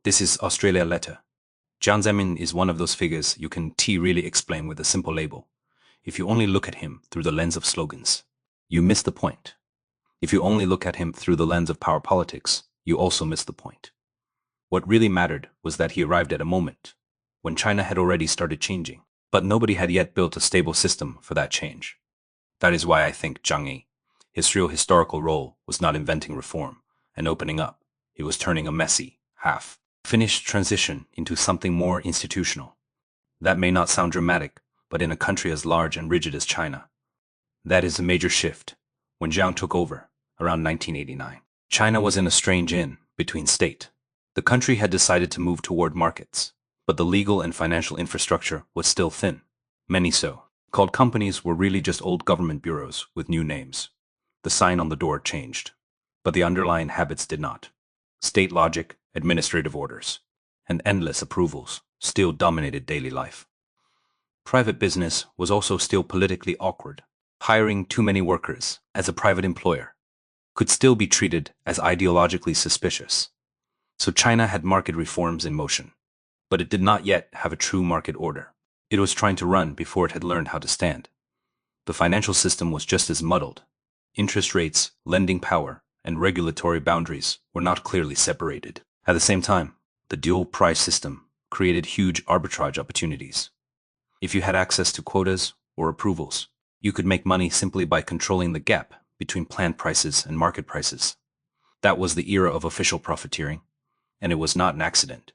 This is Australia letter. Jiang Zemin is one of those figures you can really explain with a simple label. If you only look at him through the lens of slogans, you miss the point. If you only look at him through the lens of power politics, you also miss the point. What really mattered was that he arrived at a moment when China had already started changing, but nobody had yet built a stable system for that change. That is why I think Zhang Yi, his real historical role was not inventing reform and opening up. It was turning a messy, half-finished transition into something more institutional. That may not sound dramatic, but in a country as large and rigid as China, that is a major shift. When Jiang took over, around 1989, China was in a strange in-between state. The country had decided to move toward markets, but the legal and financial infrastructure was still thin. Many so-called companies were really just old government bureaus with new names. The sign on the door changed, but the underlying habits did not. State logic, administrative orders, and endless approvals still dominated daily life. Private business was also still politically awkward. Hiring too many workers as a private employer could still be treated as ideologically suspicious. So China had market reforms in motion, but it did not yet have a true market order. It was trying to run before it had learned how to stand. The financial system was just as muddled. Interest rates, lending power, and regulatory boundaries were not clearly separated. At the same time, the dual price system created huge arbitrage opportunities. If you had access to quotas or approvals, you could make money simply by controlling the gap between planned prices and market prices. That was the era of official profiteering, and it was not an accident.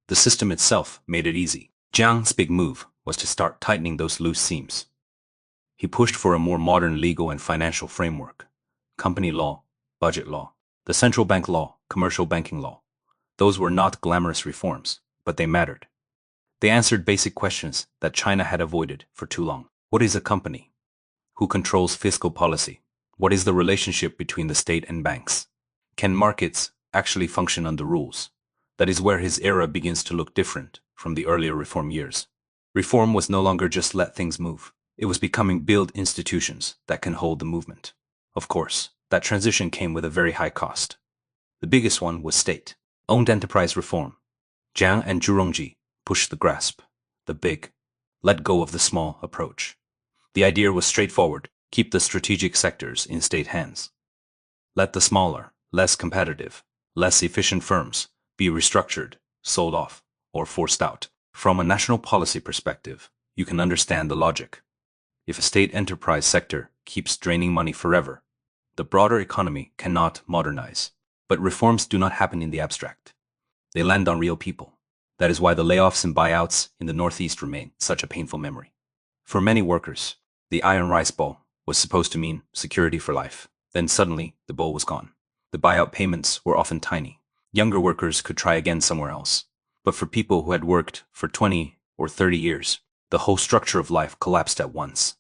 The system itself made it easy. Jiang's big move was to start tightening those loose seams. He pushed for a more modern legal and financial framework, company law, budget law, the central bank law, commercial banking law. Those were not glamorous reforms, but they mattered. They answered basic questions that China had avoided for too long. What is a company? Who controls fiscal policy? What is the relationship between the state and banks? Can markets actually function under rules? That is where his era begins to look different from the earlier reform years. Reform was no longer just let things move. It was becoming build institutions that can hold the movement. Of course, that transition came with a very high cost. The biggest one was state-owned enterprise reform. Jiang and Zhu Rongji pushed the grasp, the big, let go of the small approach. The idea was straightforward: keep the strategic sectors in state hands. Let the smaller, less competitive, less efficient firms be restructured, sold off, or forced out. From a national policy perspective, you can understand the logic. If a state enterprise sector keeps draining money forever, the broader economy cannot modernize. But reforms do not happen in the abstract. They land on real people. That is why the layoffs and buyouts in the Northeast remain such a painful memory. For many workers, the iron rice bowl was supposed to mean security for life. Then suddenly, the bowl was gone. The buyout payments were often tiny. Younger workers could try again somewhere else. But for people who had worked for 20 or 30 years, the whole structure of life collapsed at once.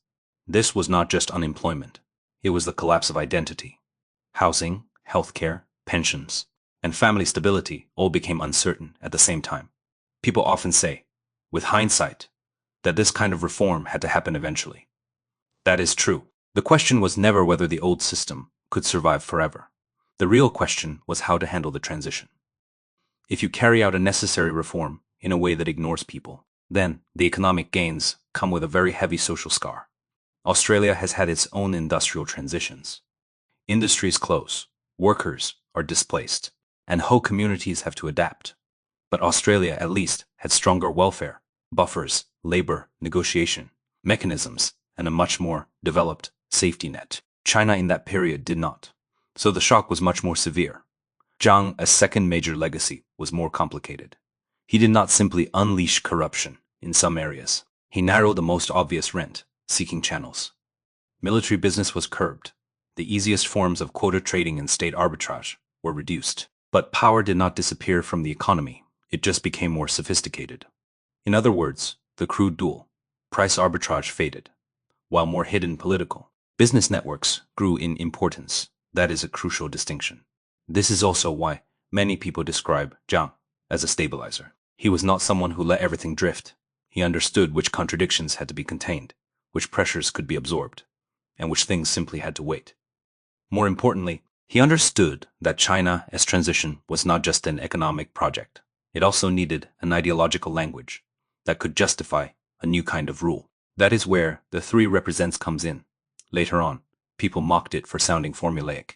This was not just unemployment. It was the collapse of identity. Housing, healthcare, pensions, and family stability all became uncertain at the same time. People often say, with hindsight, that this kind of reform had to happen eventually. That is true. The question was never whether the old system could survive forever. The real question was how to handle the transition. If you carry out a necessary reform in a way that ignores people, then the economic gains come with a very heavy social scar. Australia has had its own industrial transitions. Industries close, workers are displaced, and whole communities have to adapt. But Australia at least had stronger welfare, buffers, labor, negotiation, mechanisms, and a much more developed safety net. China in that period did not. So the shock was much more severe. Jiang's second major legacy was more complicated. He did not simply unleash corruption in some areas. He narrowed the most obvious rent-seeking channels. Military business was curbed. The easiest forms of quota trading and state arbitrage were reduced. But power did not disappear from the economy. It just became more sophisticated. In other words, the crude dual price arbitrage faded, while more hidden political business networks grew in importance. That is a crucial distinction. This is also why many people describe Jiang as a stabilizer. He was not someone who let everything drift. He understood which contradictions had to be contained, which pressures could be absorbed, and which things simply had to wait. More importantly, he understood that China's transition was not just an economic project. It also needed an ideological language that could justify a new kind of rule. That is where the three represents comes in. Later on, people mocked it for sounding formulaic.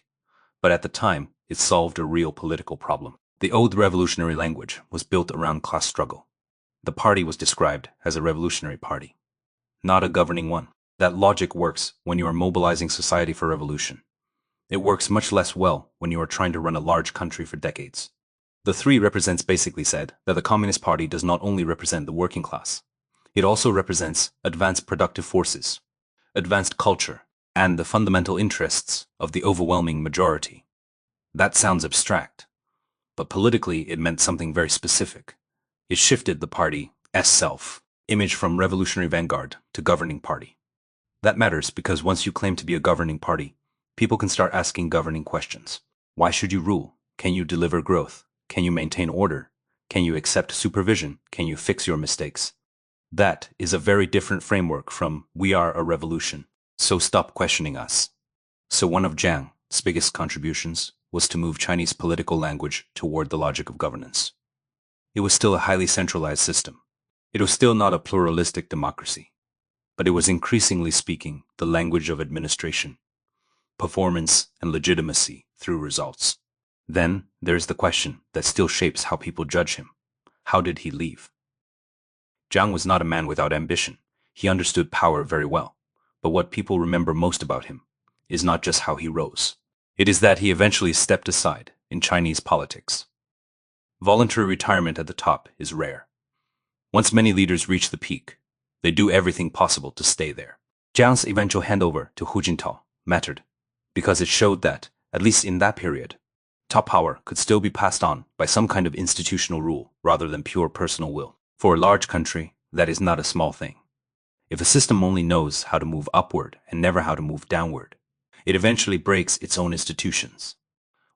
But at the time, it solved a real political problem. The old revolutionary language was built around class struggle. The party was described as a revolutionary party, not a governing one. That logic works when you are mobilizing society for revolution. It works much less well when you are trying to run a large country for decades. The three represents basically said that the Communist Party does not only represent the working class, it also represents advanced productive forces, advanced culture, and the fundamental interests of the overwhelming majority. That sounds abstract, but politically it meant something very specific. It shifted the party's self-image from revolutionary vanguard to governing party. That matters because once you claim to be a governing party, people can start asking governing questions. Why should you rule? Can you deliver growth? Can you maintain order? Can you accept supervision? Can you fix your mistakes? That is a very different framework from "we are a revolution, so stop questioning us." So one of Jiang's biggest contributions was to move Chinese political language toward the logic of governance. It was still a highly centralized system. It was still not a pluralistic democracy, but it was increasingly speaking the language of administration, performance, and legitimacy through results. Then there's the question that still shapes how people judge him. How did he leave? Jiang was not a man without ambition. He understood power very well. But what people remember most about him is not just how he rose. It is that he eventually stepped aside in Chinese politics. Voluntary retirement at the top is rare. Once many leaders reach the peak, they do everything possible to stay there. Jiang's eventual handover to Hu Jintao mattered because it showed that, at least in that period, top power could still be passed on by some kind of institutional rule rather than pure personal will. For a large country, that is not a small thing. If a system only knows how to move upward and never how to move downward, it eventually breaks its own institutions.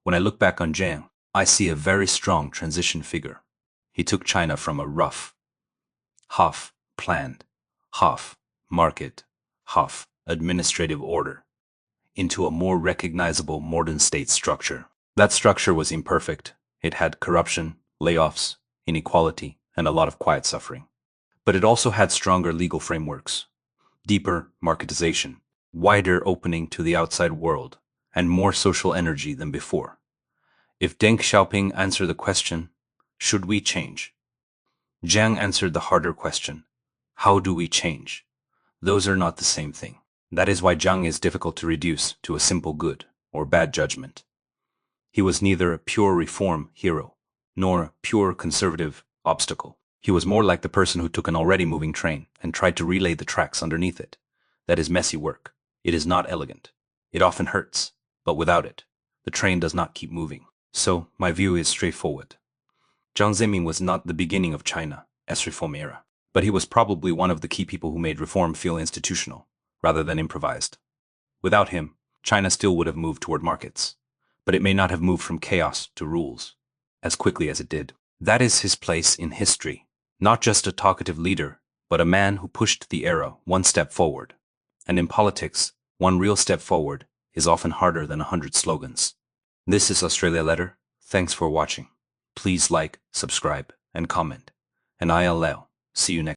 When I look back on Jiang, I see a very strong transition figure. He took China from a rough, half planned, half market, half administrative order into a more recognizable modern state structure. That structure was imperfect. It had corruption, layoffs, inequality, and a lot of quiet suffering. But it also had stronger legal frameworks, deeper marketization, wider opening to the outside world, and more social energy than before. If Deng Xiaoping answered the question, should we change? Jiang answered the harder question, how do we change? Those are not the same thing. That is why Jiang is difficult to reduce to a simple good or bad judgment. He was neither a pure reform hero, nor a pure conservative obstacle. He was more like the person who took an already moving train and tried to relay the tracks underneath it. That is messy work. It is not elegant. It often hurts, but without it, the train does not keep moving. So, my view is straightforward. Jiang Zemin was not the beginning of China as reform era, but he was probably one of the key people who made reform feel institutional, rather than improvised. Without him, China still would have moved toward markets, but it may not have moved from chaos to rules as quickly as it did. That is his place in history, not just a talkative leader, but a man who pushed the era one step forward. And in politics, one real step forward is often harder than 100 slogans. This is Australia Letter. Thanks for watching. Please like, subscribe, and comment. And I'll see you next time.